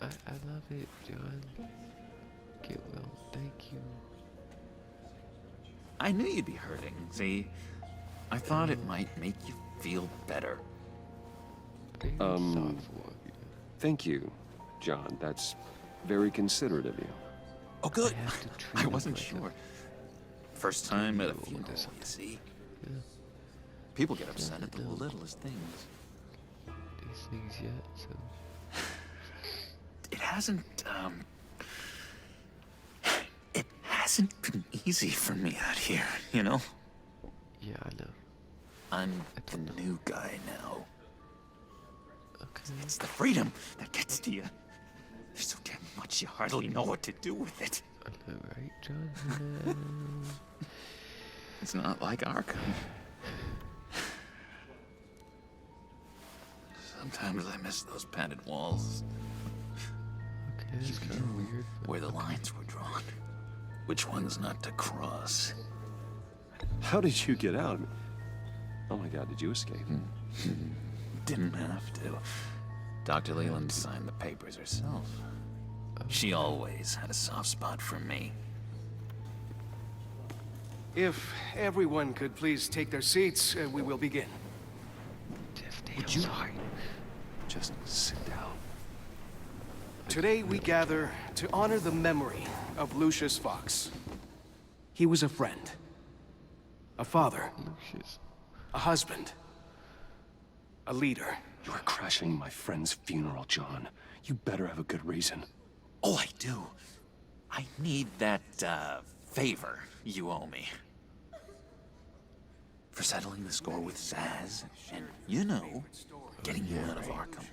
I love it, John. Get well, thank you. I knew you'd be hurting, see? I thought it might make you feel better. Very thoughtful of you. Thank you, John. That's very considerate of you. Oh, good. I have to treat I him wasn't like sure. First time at a two-year-old funeral, or you something. see? Yeah. People get upset Yeah, at the I know. littlest things. These things yet, so. It hasn't been easy for me out here, you know? Yeah, I know. I'm I the don't know. new guy now. Okay. It's the freedom that gets to you. There's so damn much you hardly know what to do with it. I know, right, John? It's not like Arkham. Sometimes I miss those padded walls. Okay, that's kind of weird. But Where the lines were drawn. Which ones not to cross. How did you get out? Oh my God, did you escape? Didn't have to. Dr. Leland signed the papers herself. She always had a soft spot for me. If everyone could please take their seats, we will begin. Would you? Sorry. Just sit down. Today we gather to honor the memory of Lucius Fox. He was a friend, a father, Lucius. a husband, a leader. You are crashing my friend's funeral, John. You better have a good reason. Oh, I do. I need that, favor you owe me. For settling the score with Zaz, and, you know, getting you out of Arkham.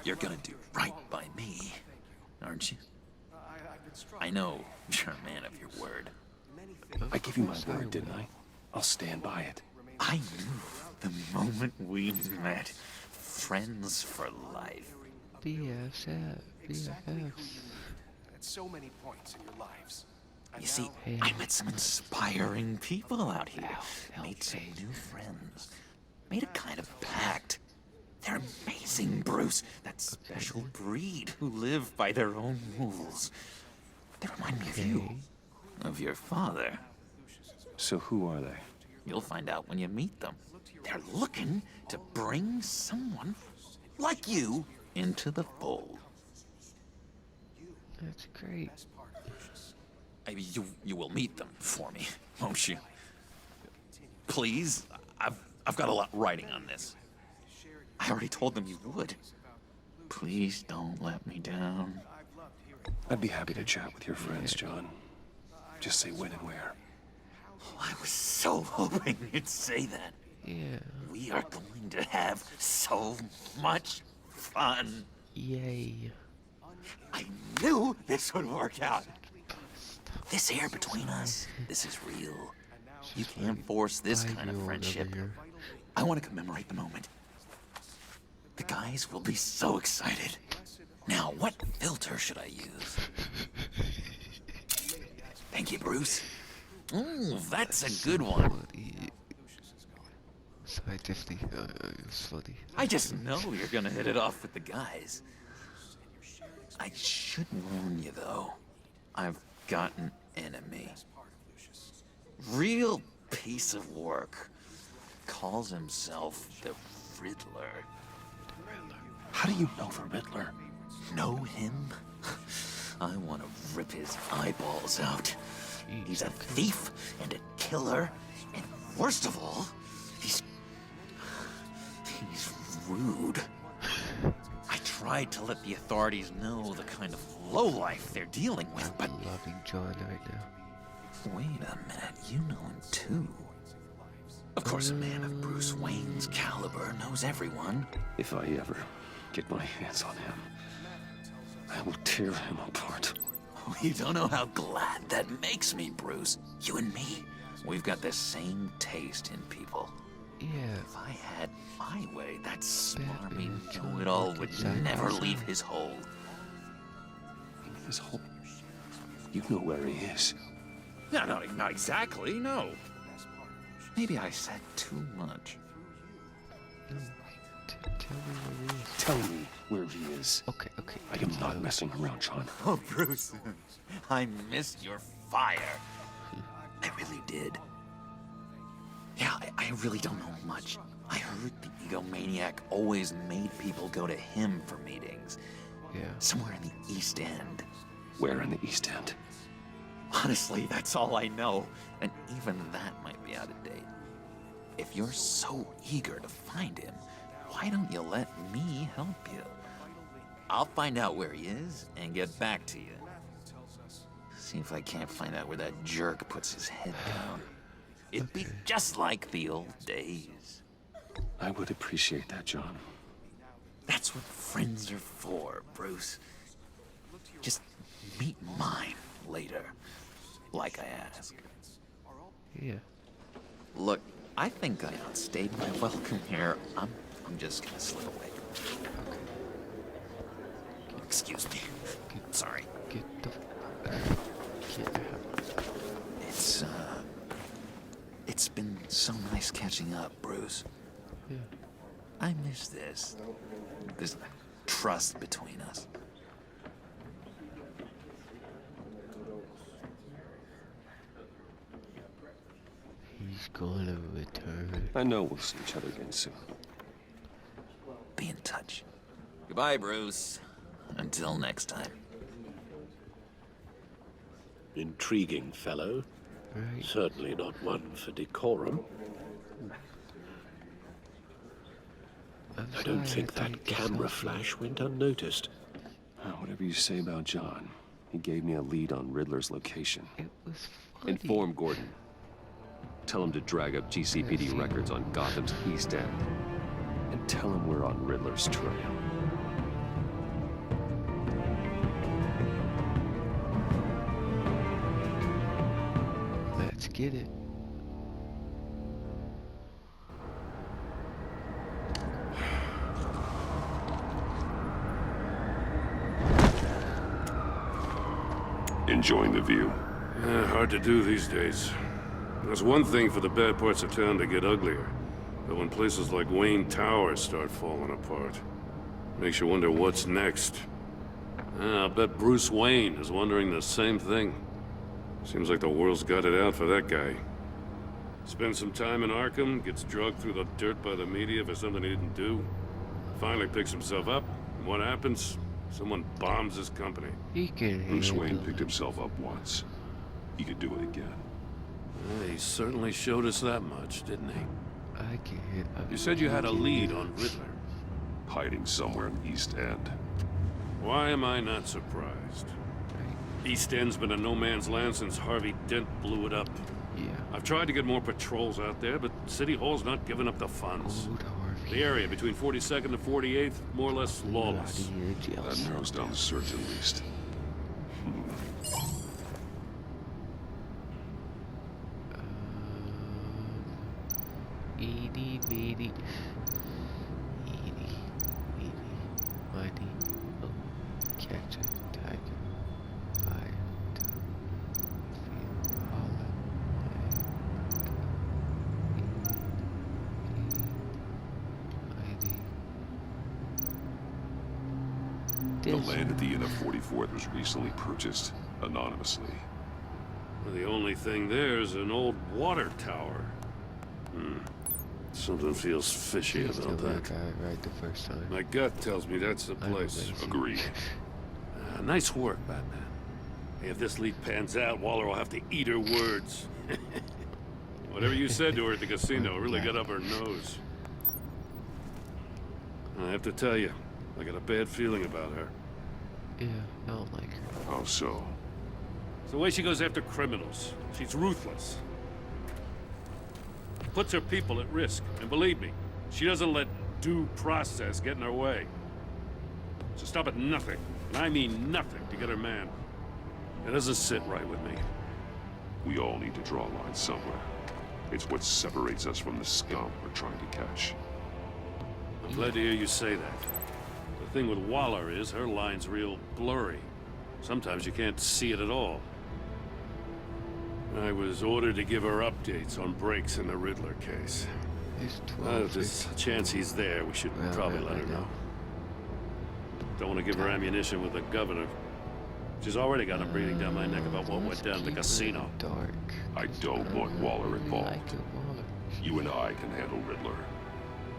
You're gonna do right by me, aren't you? I know you're a man of your word. I gave you my word, didn't I? I'll stand by it. I knew the moment we met. Friends for life. BFF. BFFs. At so many points in your lives. And You see, now- Hey. I met some inspiring people out here. Made some new friends. Made a kind of pact. They're amazing, Bruce. That special breed who live by their own rules. They remind me of you. Of your father. So who are they? You'll find out when you meet them. They're looking to bring someone like you into the fold. That's great. You will meet them for me, won't you? Please, I've got a lot writing on this. I already told them you would. Please don't let me down. I'd be happy to chat with your friends, John. Just say when and where. I was so hoping you'd say that. Yeah. We are going to have so much fun. Yay. I knew this would work out. This air between us, this is real. You can't force this kind of 5-year-old friendship. over here. I want to commemorate the moment. The guys will be so excited. Now, what filter should I use? Thank you, Bruce. Ooh, that's a good one. Funny. Sorry, Tiffany. It was funny. I just know you're gonna hit it off with the guys. I should warn you, though. I've got an enemy. Real piece of work. Calls himself the Riddler. How do you know the Riddler? Know him? I want to rip his eyeballs out. He's a thief and a killer, and worst of all, he's rude. I tried to let the authorities know the kind of lowlife they're dealing with, but I'm loving John right now. wait a minute, you know him too. Of course, a man of Bruce Wayne's caliber knows everyone. If I ever get my hands on him, I will tear him apart. You don't know how glad that makes me, Bruce. You and me, we've got the same taste in people. Yeah. If I had my way, that smarmy Batman, John know-it-all Wick would inside never myself. leave his hold. His whole... You know where he is. No, not exactly, no. Maybe I said too much. Tell me what it is. Tell me where he is. Okay, okay. I am not messing around, John. Oh, Bruce, I missed your fire. I really did. Yeah, I really don't know much. I heard the egomaniac always made people go to him for meetings. Yeah. Somewhere in the East End. Where in the East End? Honestly, that's all I know. And even that might be out of date. If you're so eager to find him, why don't you let me help you? I'll find out where he is and get back to you. See if I can't find out where that jerk puts his head down. It'd be just like the old days. I would appreciate that, John. That's what friends are for, Bruce. Just meet mine later, like I asked. Yeah. Look, I think I outstayed my welcome here. I'm just gonna slip away. Excuse me. Sorry. Get the... Get out. It's been so nice catching up, Bruce. Yeah. I miss this. This trust between us. He's gonna return. I know we'll see each other again soon. Be in touch. Goodbye, Bruce. Until next time. Intriguing fellow. Right. Certainly not one for decorum. I don't think that camera flash went unnoticed. Whatever you say about John, he gave me a lead on Riddler's location. It was funny. Inform Gordon. Tell him to drag up GCPD records on Gotham's East End. And tell him we're on Riddler's trail. Let's get it. Enjoying the view? Hard to do these days. There's one thing for the bad parts of town to get uglier, but when places like Wayne Tower start falling apart, makes you wonder what's next. I'll bet Bruce Wayne is wondering the same thing. Seems like the world's got it out for that guy. Spends some time in Arkham, gets drugged through the dirt by the media for something he didn't do. Finally picks himself up, and what happens? Someone bombs his company. He can Bruce Wayne handle picked it. himself up once. He could do it again. He certainly showed us that much, didn't he? I can handle it. You said you had a lead on Riddler. Hiding somewhere in the East End. Why am I not surprised? East End's been a no man's land since Harvey Dent blew it up. Yeah. I've tried to get more patrols out there, but City Hall's not giving up the funds. Old Harvey. The area between 42nd and 48th, more or less lawless. Bloody That angels. narrows down the search at least. Eeny, meeny, eeny, miny, oh, catch a tiger by the feel hollow The land at the end of 44th was recently purchased, anonymously. The only thing there is an old water tower. Something feels fishy about that. Got it right the first time. My gut tells me that's the place. Agreed. Nice work, Batman. Hey, if this lead pans out, Waller will have to eat her words. Whatever you said to her at the casino really got up her nose. I have to tell you, I got a bad feeling about her. Yeah, I don't like her. How so? It's the way she goes after criminals. She's ruthless. Puts her people at risk. And believe me, she doesn't let due process get in her way. So stop at nothing, and I mean nothing, to get her man. It doesn't sit right with me. We all need to draw a line somewhere. It's what separates us from the scum we're trying to catch. I'm glad to hear you say that. The thing with Waller is her line's real blurry. Sometimes you can't see it at all. I was ordered to give her updates on breaks in the Riddler case. It's 12. If there's a chance he's there, we should Well, probably I let her know. know. Don't want to give her ammunition with the governor. She's already got him breathing down my neck about what went down at the casino. Dark. I don't want Waller involved. Like it, Waller. You and I can handle Riddler.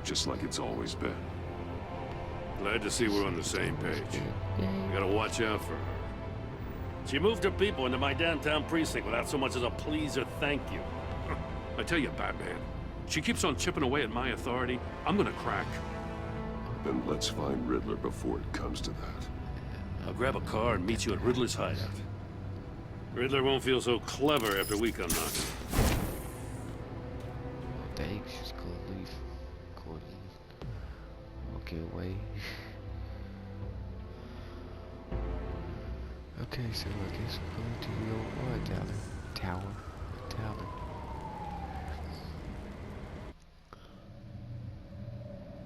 Just like it's always been. Glad to see we're on the same page. Yeah. I gotta watch out for her. She moved her people into my downtown precinct without so much as a please or thank you. I tell you, Batman, she keeps on chipping away at my authority. I'm gonna crack. Then let's find Riddler before it comes to that. I'll grab a car and meet you at Riddler's hideout. Riddler won't feel so clever after we come knocking. Dang, she's gonna leave. Gordon. Walking away. Okay, so I guess we're going to the old water tower.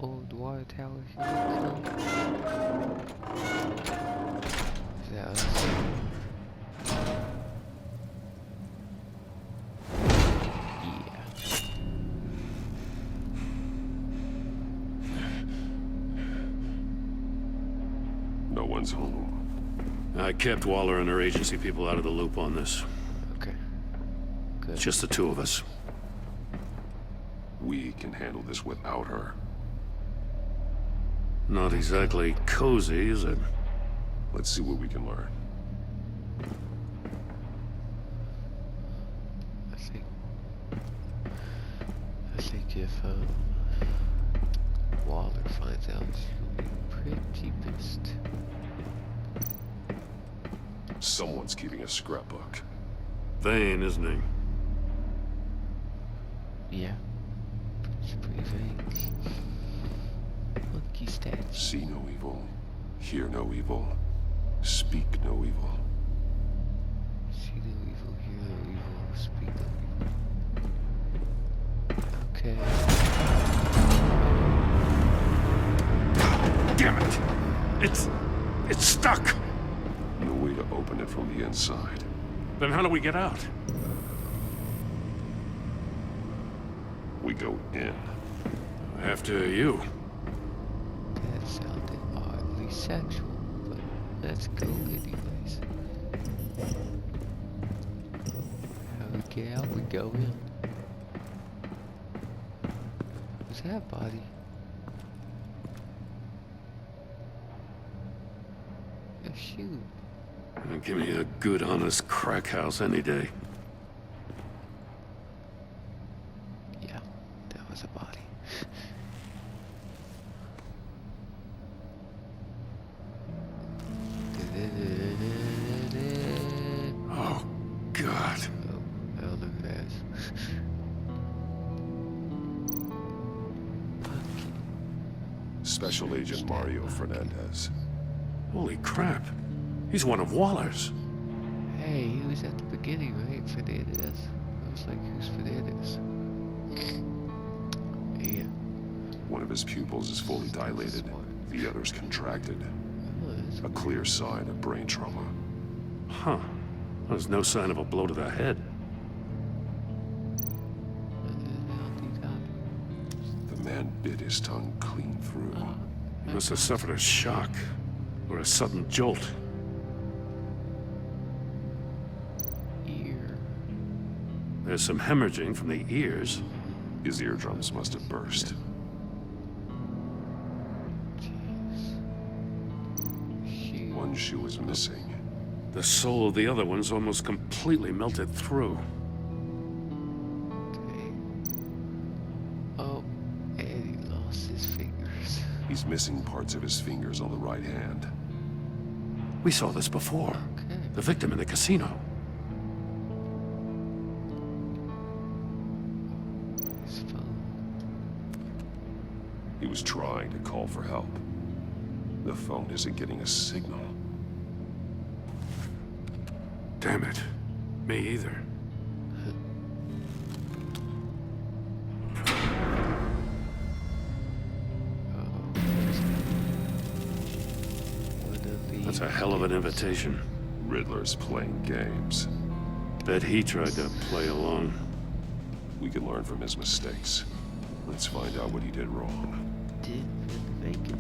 Old water tower here. Is that us? Yeah. No one's home. I kept Waller and her agency people out of the loop on this. Okay. Good. It's just the two of us. We can handle this without her. Not exactly cozy, is it? Let's see what we can learn. I think if Waller finds out, she'll be pretty pissed. Someone's keeping a scrapbook. Vain, isn't he? Yeah. It's pretty vague. Monkey stats. See no evil, hear no evil, speak no evil. See no evil, hear no evil, speak no evil. Okay. Damn it! It's stuck! No way to open it from the inside. Then how do we get out? We go in. After you. That sounded oddly sexual, but let's go anyways. How we get out, we go in. What's that body? A shoe. Give me a good, honest crack house any day. Yeah, that was a body. Oh, God. Oh, I don't know who that is. Pumpkin. Special Agent Mario Fernandez. Holy crap. He's one of Waller's. Hey, he was at the beginning, right? Fernandez. I was like, who's Fernandez? Yeah. One of his pupils is fully dilated. The other's contracted. Oh, that's A clear sign of brain trauma. Huh. There's no sign of a blow to the head. The man bit his tongue clean through. He must have suffered a shock. Or a sudden jolt. Ear. There's some hemorrhaging from the ears. His eardrums must have burst. Jeez. Shoe. One shoe is missing. The sole of the other one's almost completely melted through. Okay. Oh, and he lost his fingers. He's missing parts of his fingers on the right hand. We saw this before. Okay. The victim in the casino. His phone. He was trying to call for help. The phone isn't getting a signal. Damn it. Me either. That's a hell of an invitation. Riddler's playing games. Bet he tried to play along. We can learn from his mistakes. Let's find out what he did wrong. Didn't make it.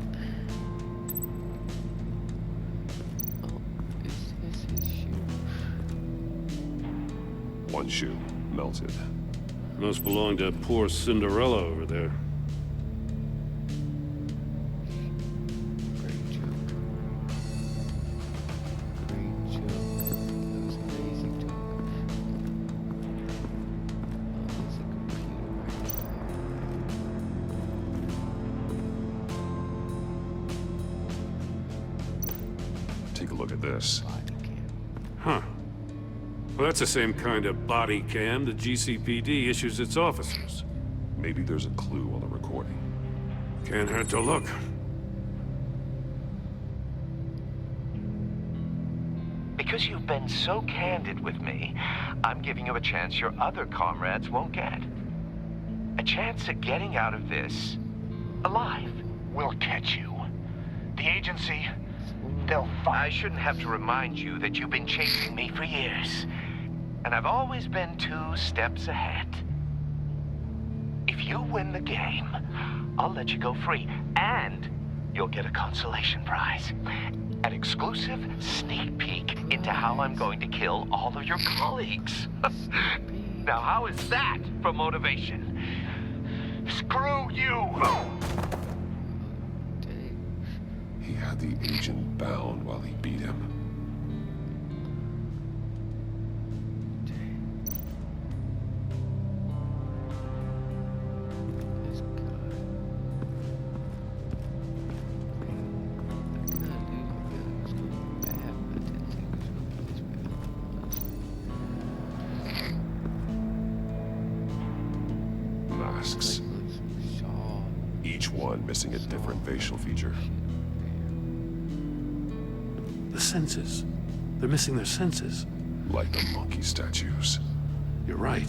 One shoe, melted. Must belong to poor Cinderella over there. Great joke. Great joke. That was amazing joke. Oh, there's a computer right there. Take a look at this. Body cam. Huh. Well, that's the same kind of body cam the GCPD issues its officers. Maybe there's a clue on the recording. Can't hurt to look. Because you've been so candid with me, I'm giving you a chance your other comrades won't get. A chance at getting out of this alive. We'll catch you. The agency, they'll find. I shouldn't have to remind you that you've been chasing me for years. And I've always been 2 steps ahead. If you win the game, I'll let you go free. And you'll get a consolation prize. An exclusive sneak peek into how I'm going to kill all of your colleagues. Now, how is that for motivation? Screw you! Dang. He had the agent bound while he beat him. This guy. That dude really was going bad, but I didn't think it was going to be this bad, honestly. Masks. Like saw Each one missing a different facial feature. The senses. They're missing their senses. Like the monkey statues. You're right.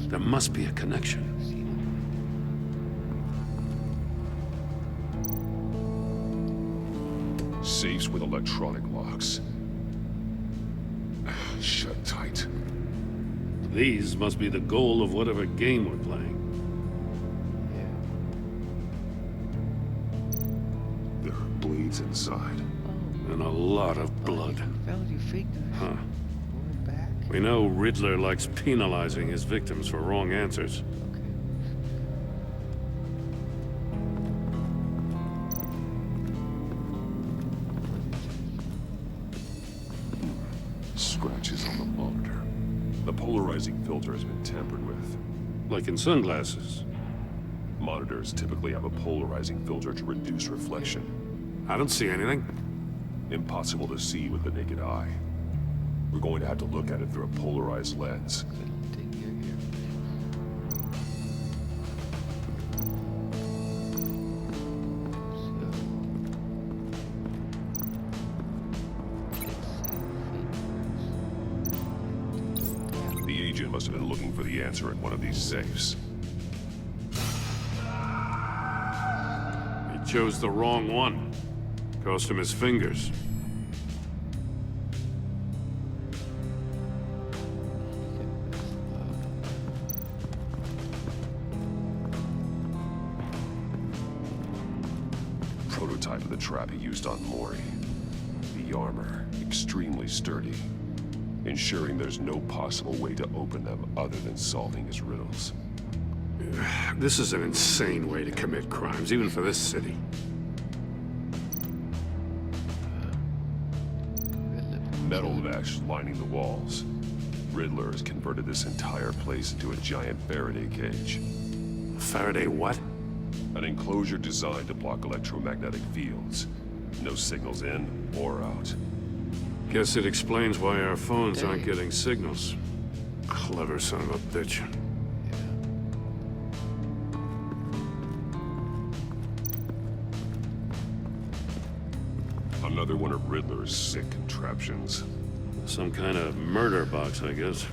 There must be a connection. Safes with electronic locks. Shut tight. These must be the goal of whatever game we're playing. There are blades inside. And a lot of blood. Found your fingers. Huh. Going back. We know Riddler likes penalizing his victims for wrong answers. Okay. Scratches on the monitor. The polarizing filter has been tampered with. Like in sunglasses. Monitors typically have a polarizing filter to reduce reflection. I don't see anything. Impossible to see with the naked eye. We're going to have to look at it through a polarized lens. Good thing you're here. The agent must have been looking for the answer in one of these safes. He chose the wrong one. Cost him his fingers. Prototype of the trap he used on Mori. The armor, extremely sturdy, ensuring there's no possible way to open them other than solving his riddles. This is an insane way to commit crimes, even for this city. Metal mesh lining the walls. Riddler has converted this entire place into a giant Faraday cage. Faraday what? An enclosure designed to block electromagnetic fields. No signals in or out. Guess it explains why our phones aren't getting signals. Clever son of a bitch. Another one of Riddler's sick contraptions. Some kind of murder box, I guess.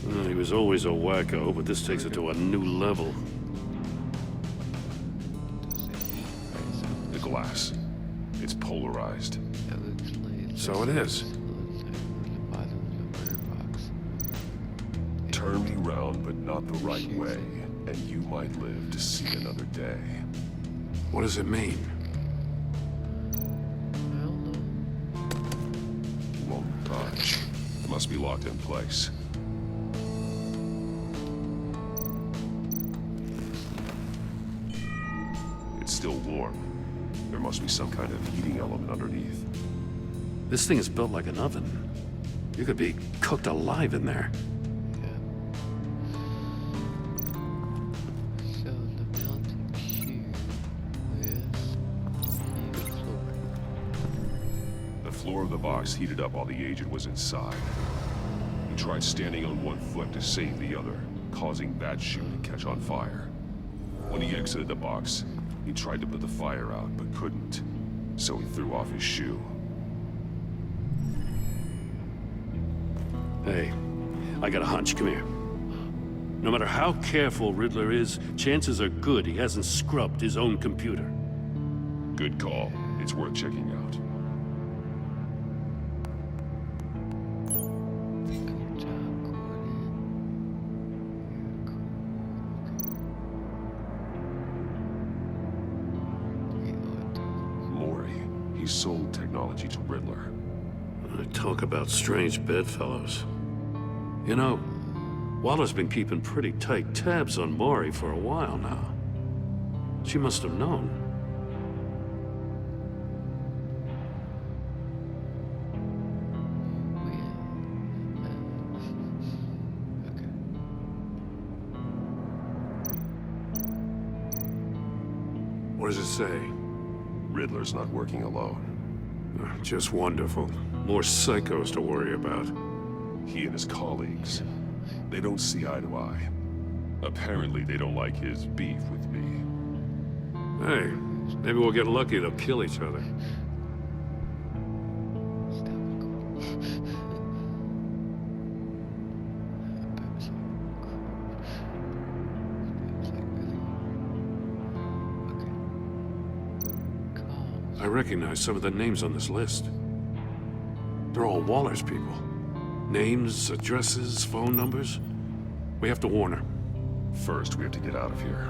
Well, he was always a wacko, but this takes it to a new level. The glass. It's polarized. So it is. Turn me round, but not the right way, and you might live to see another day. What does it mean? Won't budge. It must be locked in place. warm. There must be some kind of heating element underneath. This thing is built like an oven. You could be cooked alive in there. So the mountain cube is the floor. The floor of the box heated up while the agent was inside. He tried standing on one foot to save the other, causing that shoe to catch on fire. When he exited the box, he tried to put the fire out, but couldn't. So he threw off his shoe. Hey, I got a hunch. Come here. No matter how careful Riddler is, chances are good he hasn't scrubbed his own computer. Good call. It's worth checking out. Good job, Gordon. You're cool. Maury, he sold technology to Riddler. Talk about strange bedfellows. You know, Waller's been keeping pretty tight tabs on Maury for a while now. She must have known. Okay. What does it say? Riddler's not working alone. Just wonderful. More psychos to worry about. He and his colleagues, they don't see eye to eye. Apparently, they don't like his beef with me. Hey, maybe we'll get lucky they'll kill each other. Stop it, Gordon. Babs like crap. Babs like really. Okay. Calls. I recognize some of the names on this list. They're all Waller's people. Names, addresses, phone numbers. We have to warn her. First, we have to get out of here.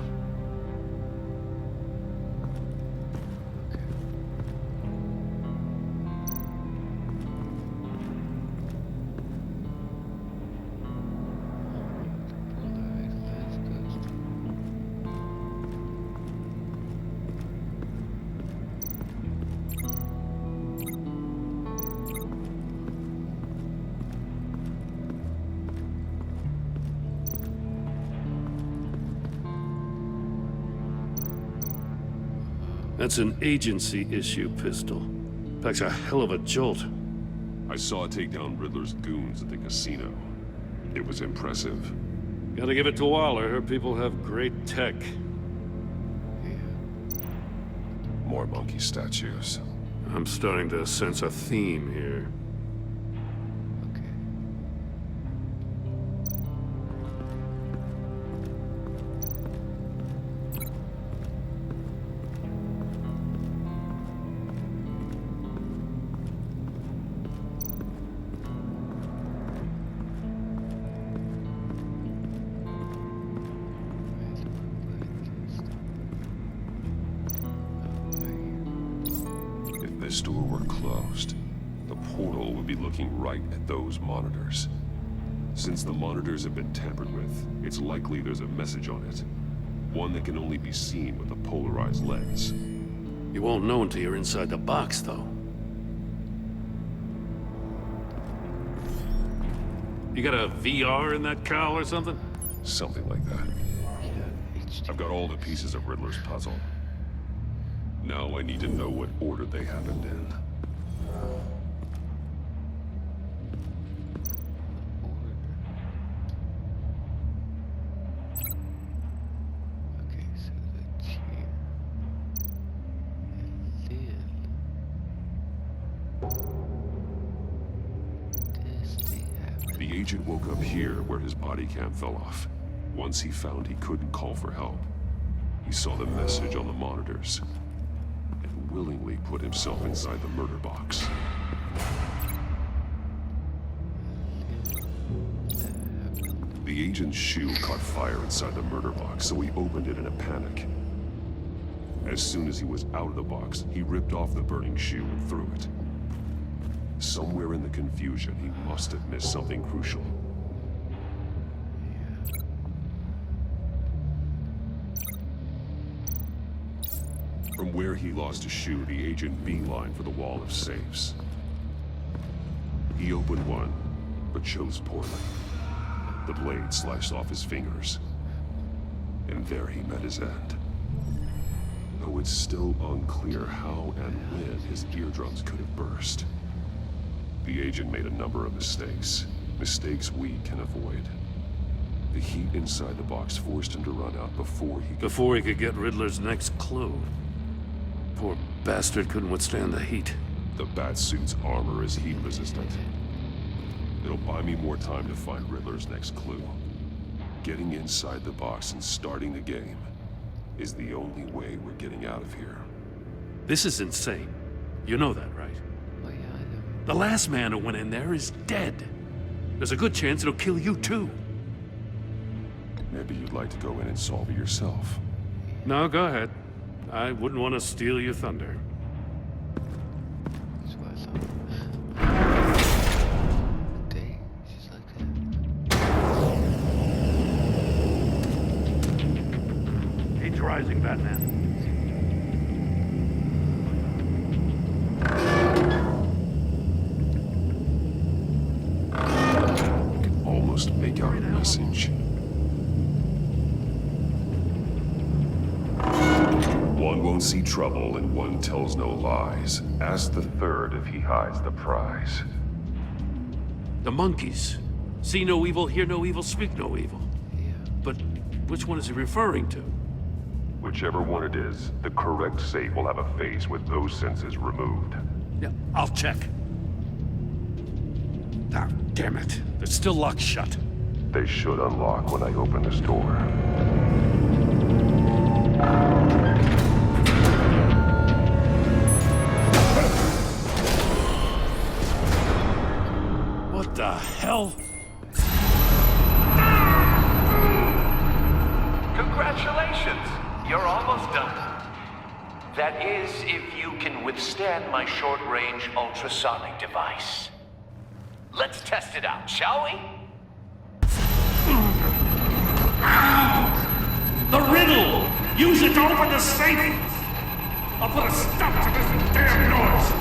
That's an agency-issue pistol. Packs a hell of a jolt. I saw it take down Riddler's goons at the casino. It was impressive. Gotta give it to Waller. Her people have great tech. More monkey statues. I'm starting to sense a theme here. Okay. If this door were closed, the portal would be looking right at those monitors. Since the monitors have been tampered with, it's likely there's a message on it. One that can only be seen with a polarized lens. You won't know until you're inside the box, though. You got a VR in that cowl or something? Something like that. I've got all the pieces of Riddler's puzzle. Now I need to know what order they happened in. Okay, so the chair. And then this thing happened. The agent woke up here where his body cam fell off. Once he found he couldn't call for help, he saw the message on the monitors and willingly put himself inside the murder box. The agent's shoe caught fire inside the murder box, so he opened it in a panic. As soon as he was out of the box, he ripped off the burning shoe and threw it. Somewhere in the confusion, he must have missed something crucial. From where he lost his shoe, the agent beelined for the wall of safes. He opened one, but chose poorly. The blade sliced off his fingers. And there he met his end. Though it's still unclear how and when his eardrums could have burst. The agent made a number of mistakes. Mistakes we can avoid. The heat inside the box forced him to run out before he could get Riddler's next clue. Poor bastard couldn't withstand the heat. The Batsuit's armor is heat resistant. It'll buy me more time to find Riddler's next clue. Getting inside the box and starting the game is the only way we're getting out of here. This is insane. You know that, right? Oh, yeah, I know. The last man who went in there is dead. There's a good chance it'll kill you too. Maybe you'd like to go in and solve it yourself. No, go ahead. I wouldn't want to steal your thunder. That's what I thought. Dang, she's like that. Heat's rising, Batman. I can almost make out a message. One won't see trouble and one tells no lies. Ask the third if he hides the prize. The monkeys. See no evil, hear no evil, speak no evil. Yeah. But which one is he referring to? Whichever one it is, the correct safe will have a face with those senses removed. Yeah, I'll check. Ah, damn it. It's still locked shut. They should unlock when I open this door. What the hell? Congratulations! You're almost done. That is, if you can withstand my short-range ultrasonic device. Let's test it out, shall we? The riddle! Use it to open the safe! I'll put a stop to this damn noise!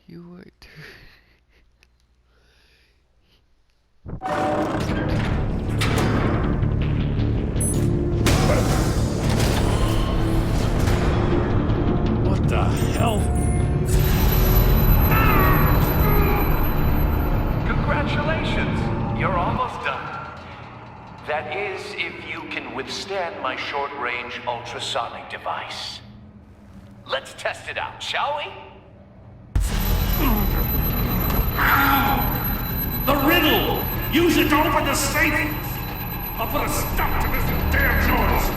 You were too. What the hell? Congratulations! You're almost done. That is, if you can withstand my short-range ultrasonic device. Let's test it out, shall we? The riddle! Use it to open the safe! I'll put a stop to this damn noise!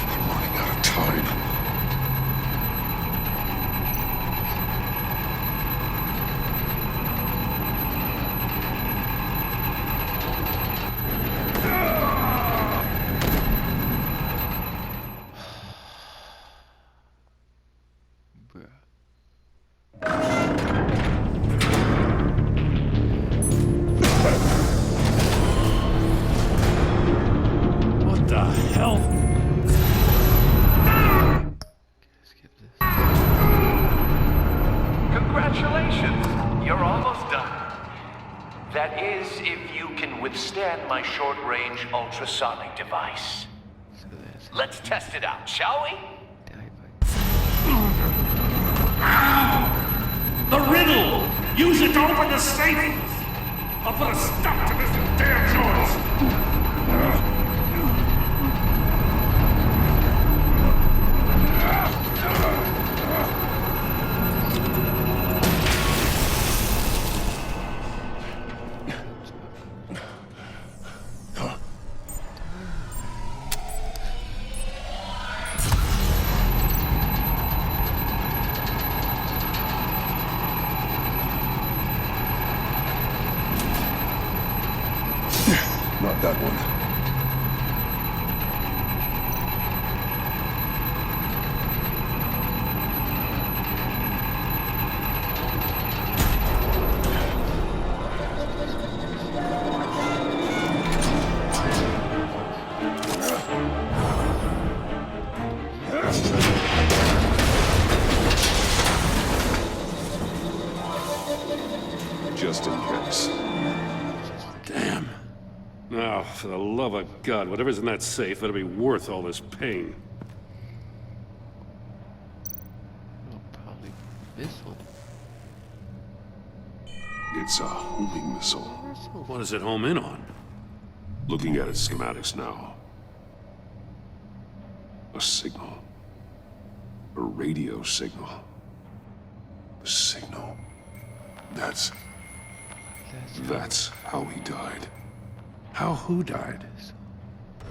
I'm running out of time. Congratulations! You're almost done. That is, if you can withstand my short-range ultrasonic device. So that's Let's test it out, shall we? die The riddle! Use it to open the safe! I'll put a stop to this damn noise! Not that one. Just in case. Damn. Now, for the love of God, whatever's in that safe better be worth all this pain. oh, probably missile. It's a homing missile. What does it home in on? Looking at its schematics now. A signal. A radio signal. A signal. That's how he died. How who died?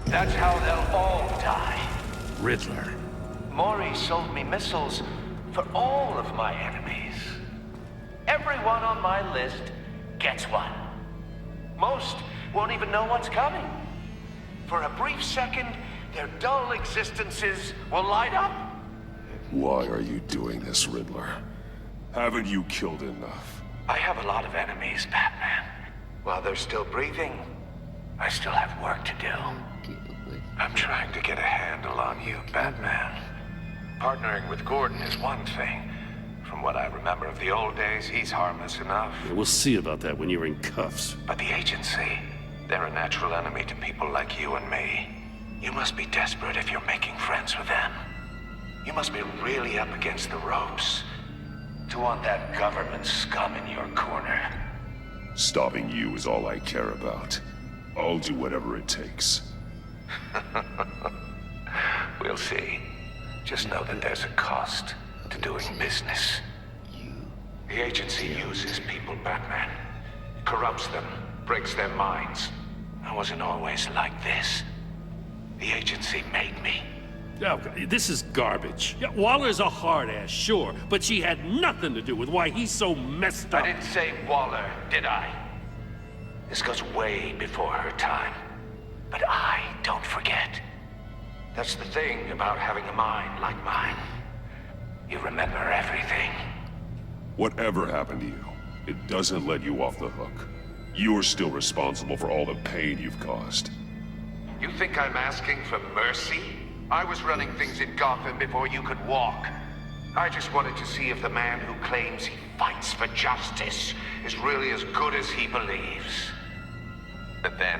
That's how they'll all die. Riddler. Maury sold me missiles for all of my enemies. Everyone on my list gets one. Most won't even know what's coming. For a brief second, their dull existences will light up. Why are you doing this, Riddler? Haven't you killed enough? I have a lot of enemies, Batman. While they're still breathing, I still have work to do. Get away. I'm trying to get a handle on you, Batman. Partnering with Gordon is one thing. From what I remember of the old days, he's harmless enough. Yeah, we'll see about that when you're in cuffs. But the agency, they're a natural enemy to people like you and me. You must be desperate if you're making friends with them. You must be really up against the ropes to want that government scum in your corner. Stopping you is all I care about. I'll do whatever it takes. We'll see. Just know that there's a cost to doing business. The agency uses people, Batman. Corrupts them, breaks their minds. I wasn't always like this. The agency made me. Oh, this is garbage. Yeah, Waller's a hard ass, sure, but she had nothing to do with why he's so messed up. I didn't say Waller, did I? This goes way before her time. But I don't forget. That's the thing about having a mind like mine. You remember everything. Whatever happened to you, it doesn't let you off the hook. You're still responsible for all the pain you've caused. You think I'm asking for mercy? I was running things in Gotham before you could walk. I just wanted to see if the man who claims he fights for justice is really as good as he believes. But then,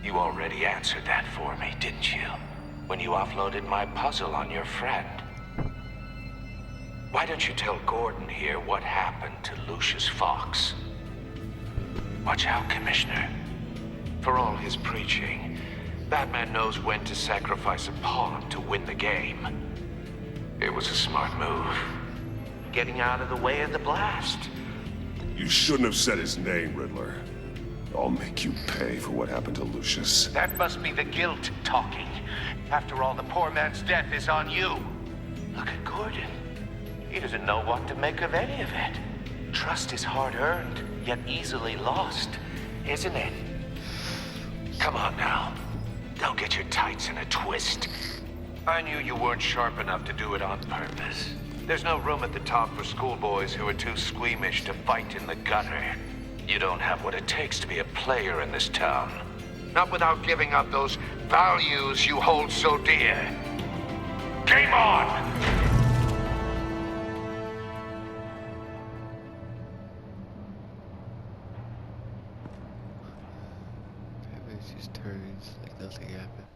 you already answered that for me, didn't you? When you offloaded my puzzle on your friend. Why don't you tell Gordon here what happened to Lucius Fox? Watch out, Commissioner. For all his preaching, Batman knows when to sacrifice a pawn to win the game. It was a smart move. Getting out of the way of the blast. You shouldn't have said his name, Riddler. I'll make you pay for what happened to Lucius. That must be the guilt talking. After all, the poor man's death is on you. Look at Gordon. He doesn't know what to make of any of it. Trust is hard-earned, yet easily lost, isn't it? Come on now. Don't get your tights in a twist. I knew you weren't sharp enough to do it on purpose. There's no room at the top for schoolboys who are too squeamish to fight in the gutter. You don't have what it takes to be a player in this town. Not without giving up those values you hold so dear. Game on! just turns like nothing happened.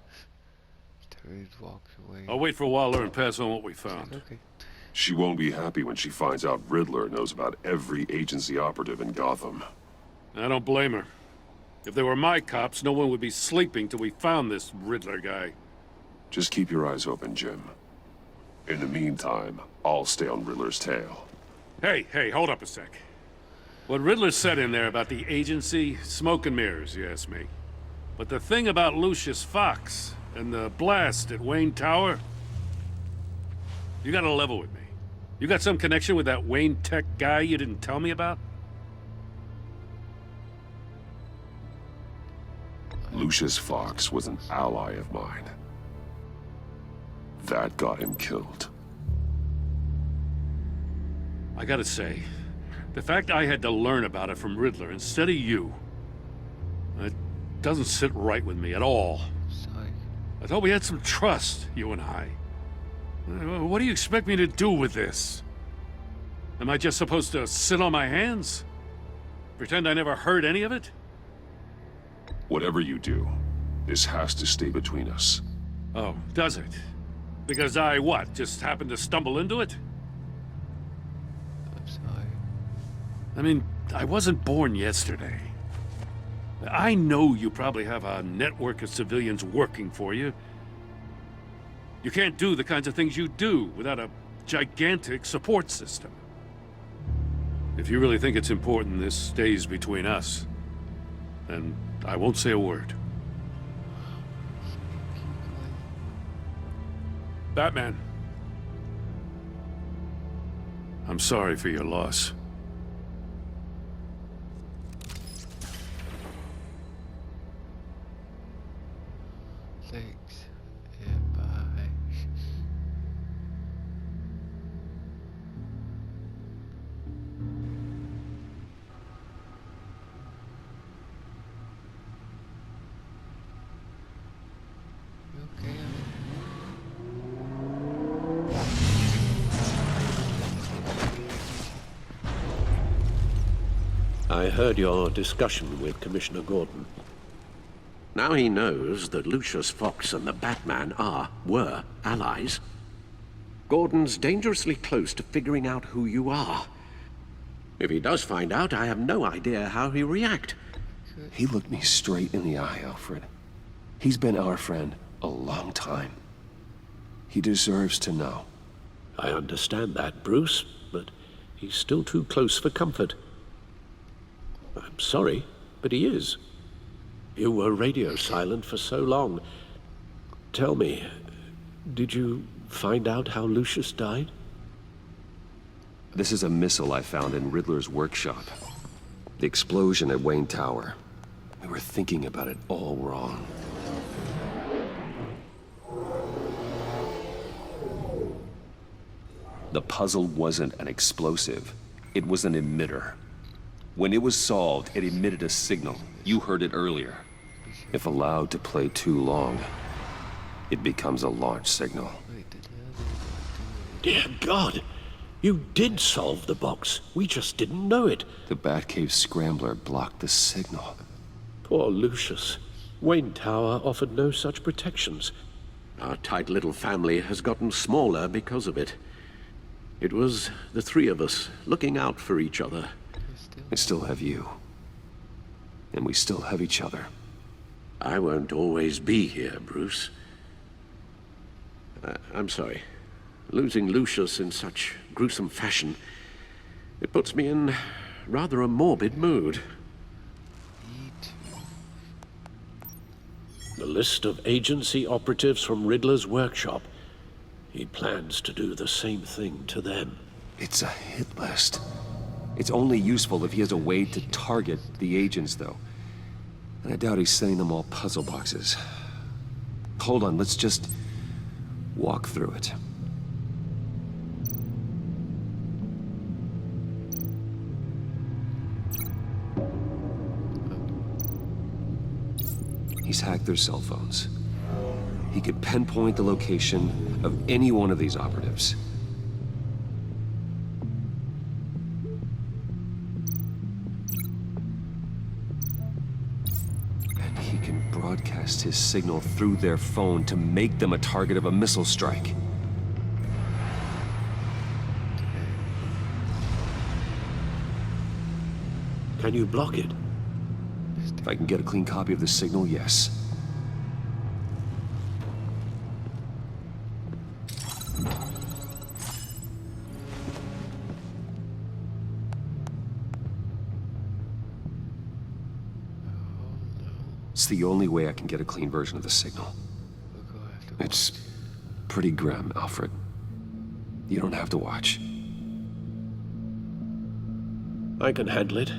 Turns, walks away. I'll wait for Waller and pass on what we found. Okay. She won't be happy when she finds out Riddler knows about every agency operative in Gotham. I don't blame her. If they were my cops, no one would be sleeping till we found this Riddler guy. Just keep your eyes open, Jim. In the meantime, I'll stay on Riddler's tail. Hey, hold up a sec. What Riddler said in there about the agency, smoke and mirrors, you ask me. But the thing about Lucius Fox and the blast at Wayne Tower, you gotta level with me. You got some connection with that Wayne Tech guy you didn't tell me about? Lucius Fox was an ally of mine. That got him killed. I gotta say, the fact I had to learn about it from Riddler instead of you, it doesn't sit right with me at all. Sorry. I thought we had some trust, you and I. What do you expect me to do with this? Am I just supposed to sit on my hands? Pretend I never heard any of it? Whatever you do, this has to stay between us. Oh, does it? Because I, what, just happened to stumble into it? I'm sorry. I mean, I wasn't born yesterday. I know you probably have a network of civilians working for you. You can't do the kinds of things you do without a gigantic support system. If you really think it's important this stays between us, then I won't say a word. Batman. I'm sorry for your loss. Thanks. And bye. You okay? I heard your discussion with Commissioner Gordon. Now he knows that Lucius Fox and the Batman were allies. Gordon's dangerously close to figuring out who you are. If he does find out, I have no idea how he'll react. He looked me straight in the eye, Alfred. He's been our friend a long time. He deserves to know. I understand that, Bruce, but he's still too close for comfort. I'm sorry, but he is. You were radio silent for so long. Tell me, did you find out how Lucius died? This is a missile I found in Riddler's workshop. The explosion at Wayne Tower. We were thinking about it all wrong. The puzzle wasn't an explosive. It was an emitter. When it was solved, it emitted a signal. You heard it earlier. If allowed to play too long, it becomes a launch signal. Wait, did that Dear God! You did solve the box. We just didn't know it. The Batcave scrambler blocked the signal. Poor Lucius. Wayne Tower offered no such protections. Our tight little family has gotten smaller because of it. It was the three of us looking out for each other. I still have you. And we still have each other. I won't always be here, Bruce. I'm sorry. Losing Lucius in such gruesome fashion, it puts me in rather a morbid mood. The list of agency operatives from Riddler's workshop. He plans to do the same thing to them. It's a hit list. It's only useful if he has a way to target the agents, though. And I doubt he's sending them all puzzle boxes. Hold on, let's just walk through it. He's hacked their cell phones. He could pinpoint the location of any one of these operatives. broadcast his signal through their phone to make them a target of a missile strike. Can you block it? If I can get a clean copy of the signal, yes. It's the only way I can get a clean version of the signal. It's pretty grim, Alfred. You don't have to watch. I can handle it.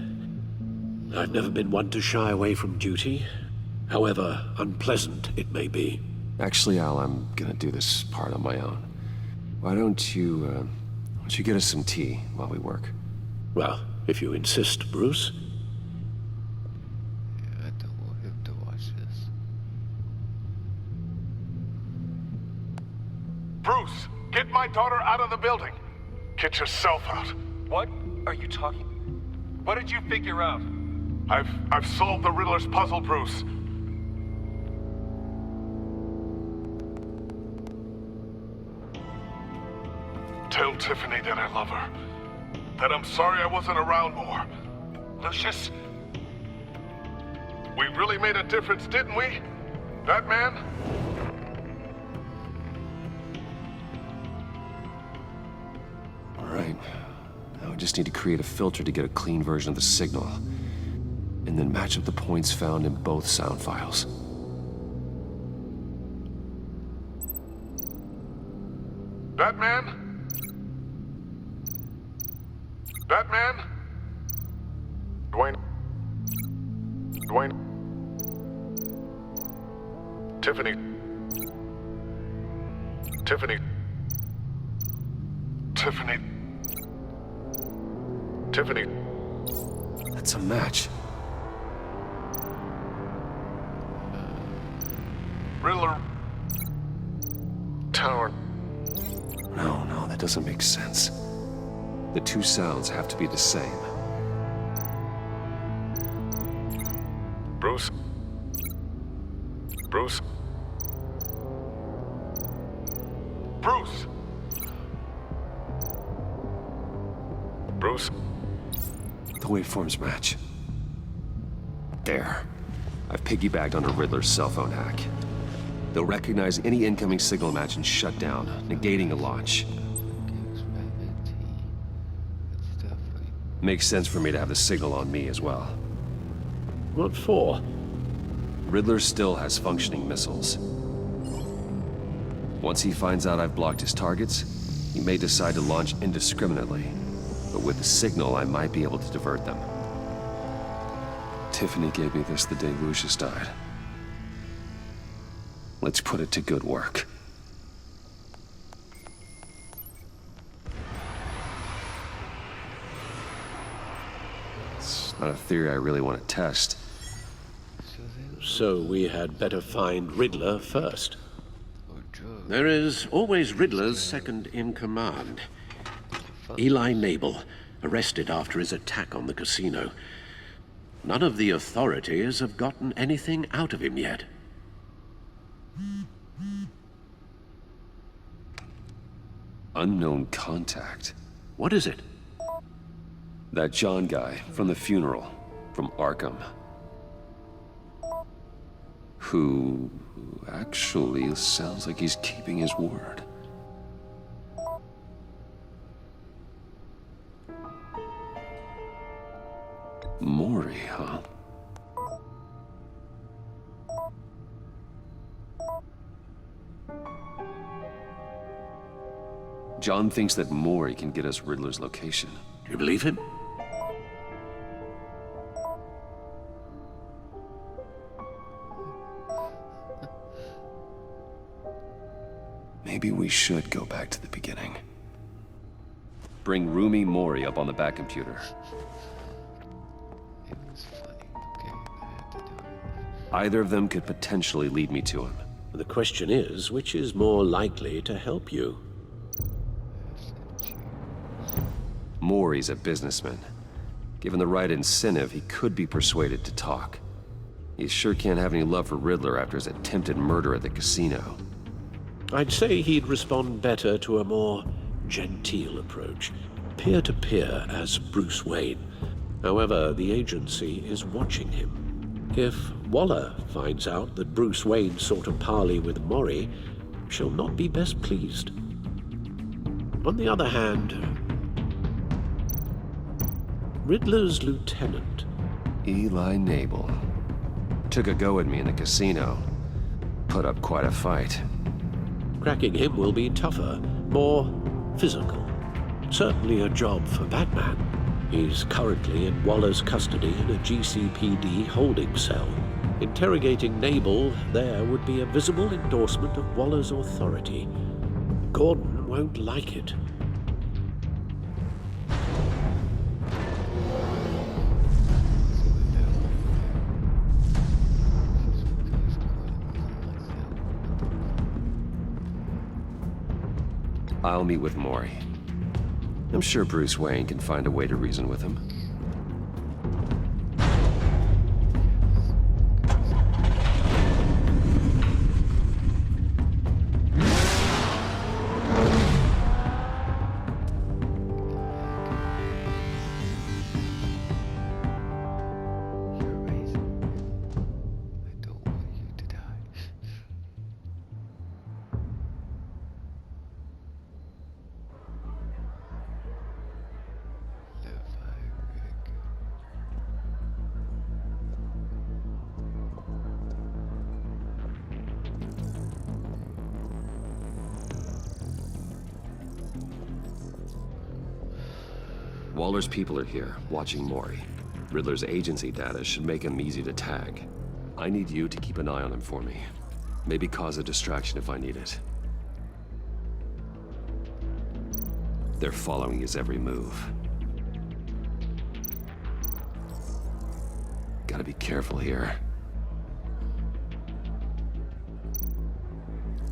I've never been one to shy away from duty, however unpleasant it may be. Actually, Al, I'm gonna do this part on my own. Why don't you get us some tea while we work? Well, if you insist, Bruce. Yeah, I don't want him to watch this. Bruce, get my daughter out of the building. Get yourself out. What are you talking? What did you figure out? I've solved the Riddler's puzzle, Bruce. Tell Tiffany that I love her. That I'm sorry I wasn't around more. Lucius, we really made a difference, didn't we? That man? All right. Now I just need to create a filter to get a clean version of the signal. And then match up the points found in both sound files. Batman? Batman? Dwayne? Tiffany? Tiffany? Tiffany? Tiffany? That's a match. Riddler. Tower. No, that doesn't make sense. The two sounds have to be the same. Bruce. Bruce. Bruce. Bruce. The waveforms match. There. I've piggybacked on a Riddler's cell phone hack. They'll recognize any incoming signal match and shut down, negating a launch. Makes sense for me to have the signal on me as well. What for? Riddler still has functioning missiles. Once he finds out I've blocked his targets, he may decide to launch indiscriminately. But with the signal, I might be able to divert them. Tiffany gave me this the day Lucius died. Let's put it to good work. It's not a theory I really want to test. So we had better find Riddler first. There is always Riddler's second in command. Eli Nabel, arrested after his attack on the casino. None of the authorities have gotten anything out of him yet. Unknown contact. What is it? That John guy from the funeral, from Arkham. Who actually sounds like he's keeping his word. Maury, huh? John thinks that Maury can get us Riddler's location. Do you believe him? Maybe we should go back to the beginning. Bring Rumi Mori up on the back computer. It was funny. Okay, I had to do it. Either of them could potentially lead me to him. The question is, which is more likely to help you? Mori's a businessman. Given the right incentive, he could be persuaded to talk. You sure can't have any love for Riddler after his attempted murder at the casino. I'd say he'd respond better to a more genteel approach, peer-to-peer as Bruce Wayne. However, the agency is watching him. If Waller finds out that Bruce Wayne sought a parley with Mori, she'll not be best pleased. On the other hand, Riddler's lieutenant, Eli Nabel, took a go at me in the casino. Put up quite a fight. cracking him will be tougher, more physical. Certainly a job for Batman. He's currently in Waller's custody in a GCPD holding cell. Interrogating Nabel there would be a visible endorsement of Waller's authority. Gordon won't like it. I'll meet with Mori. I'm sure Bruce Wayne can find a way to reason with him. Waller's people are here, watching Mori. Riddler's agency data should make him easy to tag. I need you to keep an eye on him for me. Maybe cause a distraction if I need it. They're following his every move. Gotta be careful here.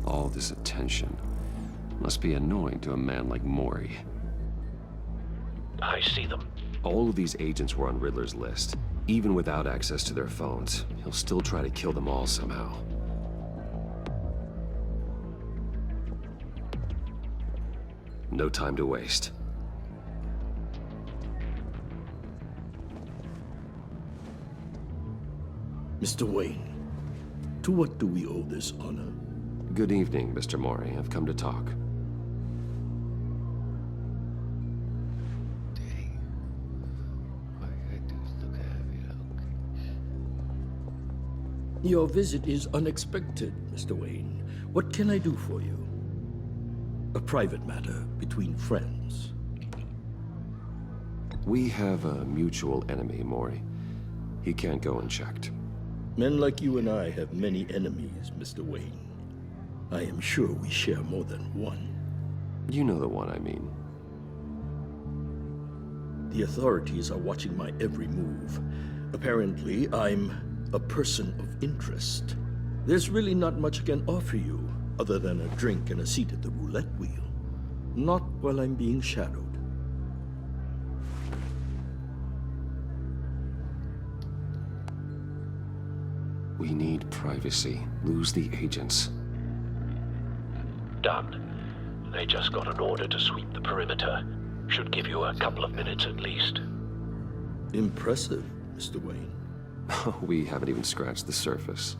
All this attention must be annoying to a man like Mori. I see them. All of these agents were on Riddler's list. Even without access to their phones, he'll still try to kill them all somehow. No time to waste. Mr. Wayne, to what do we owe this honor? Good evening, Mr. Mori. I've come to talk. Your visit is unexpected, Mr. Wayne. What can I do for you? A private matter between friends. We have a mutual enemy, Mori. He can't go unchecked. Men like you and I have many enemies, Mr. Wayne. I am sure we share more than one. You know the one I mean. The authorities are watching my every move. Apparently, I'm a person of interest. There's really not much I can offer you, other than a drink and a seat at the roulette wheel. Not while I'm being shadowed. We need privacy. Lose the agents. Done. They just got an order to sweep the perimeter. Should give you a couple of minutes at least. Impressive, Mr. Wayne. We haven't even scratched the surface.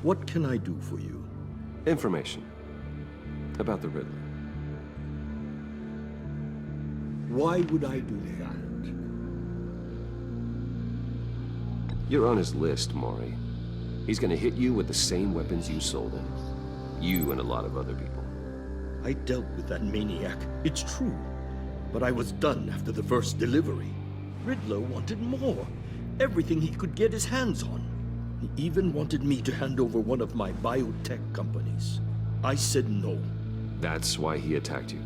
What can I do for you? Information. About the Riddler. Why would I do that? You're on his list, Mori. He's gonna hit you with the same weapons you sold him. You and a lot of other people. I dealt with that maniac, it's true. But I was done after the first delivery. Riddler wanted more. Everything he could get his hands on. He even wanted me to hand over one of my biotech companies. I said no. That's why he attacked you.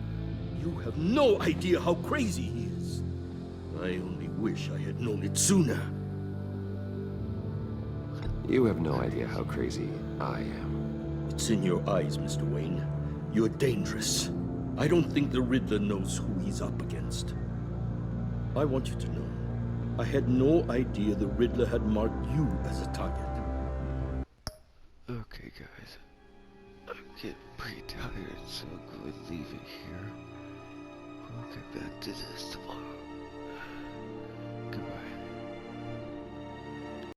You have no idea how crazy he is. I only wish I had known it sooner. You have no idea how crazy I am. It's in your eyes, Mr. Wayne. You're dangerous. I don't think the Riddler knows who he's up against. I want you to know, I had no idea the Riddler had marked you as a target. Okay, guys. I'm getting pretty tired, so I'm going to leave it here. We'll get back to this tomorrow.